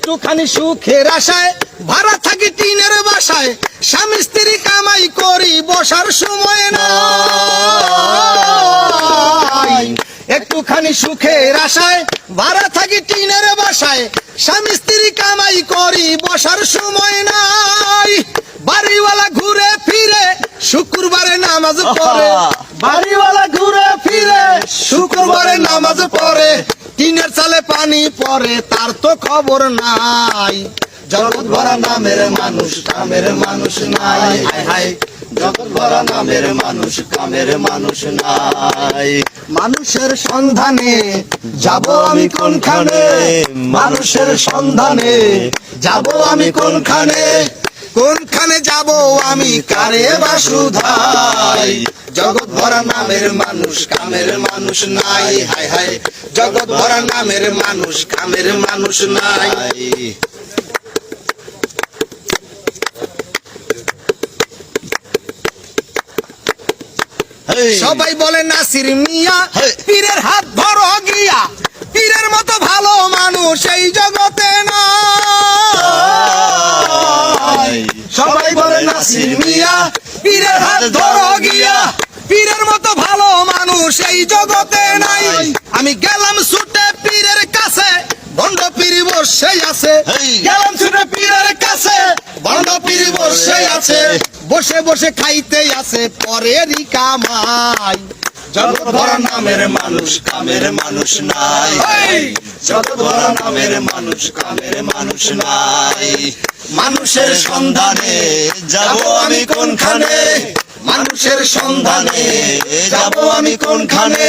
একটুখানি সুখের আশায় ভাড়া থাকি টিনের বাসায়, স্বামী স্ত্রী কামাই করি বসার সময় নাই। একটুখানি সুখের আশায় ভাড়া থাকি টিনের বাসায়, স্বামী স্ত্রী কামাই করি বসার সময় নাই। বাড়িওয়ালা ঘুরে ফিরে শুক্রবারে নামাজ পড়ে, বাড়িওয়ালা ঘুরে ফিরে শুক্রবারে নামাজ পড়ে, টিনের চালে পানি পড়ে তার তো খবর নাই। জগৎ ভরা নামের মানুষ কামের মানুষ নাই, হায় হায় জগৎ ভরা নামের মানুষ কামের মানুষ নাই। মানুষের সন্ধানে যাব আমি কোনখানে, মানুষের সন্ধানে যাব আমি কোনখানে, কোনখানে যাব আমি কারে বাসুধাই। জগৎ ভরা নামের মানুষ কামের মানুষ নাই, হায় হায় জগৎ ভরা নামের মানুষ কামের মানুষ নাই। সবাই বলে নাসির মিয়া পীরের হাত ধরো গিয়া, পীরের মতো ভালো মানুষ এই জগতে নাই। সবাই বলে নাসির মিয়া পীরের হাত ধরো গিয়া, পীরের মতো ভালো মানুষ এই জগতে নাই। আমি গেলাম ছুটে পীরের কাছে, ভণ্ড পীর বসে আছে, গেলাম ছুটে পীরের কাছে, ভণ্ড পীর বসে আছে, বসে বসে খাইতে আছে পরেরই কামাই। জগৎ ভরা নামের মানুষ কামের মানুষ নাই, জগৎ ভরা নামের মানুষ কামের মানুষ নাই। মানুষের সন্ধানে যাব আমি কোনখানে, মানুষের সন্ধানে যাব আমি কোনখানে,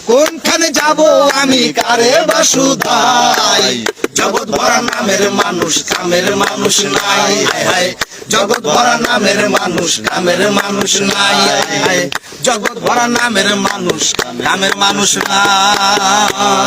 কোনখানে যাব আমি কারে বাসুধাই। জগৎ ভরা নামের মানুষ কামের মানুষ নাই, হায় হায় জগৎ ভরা নামের মানুষ কামের মানুষ নাই, হায় হায় জগৎ ভরা নামের মানুষ কামের মানুষ নাই।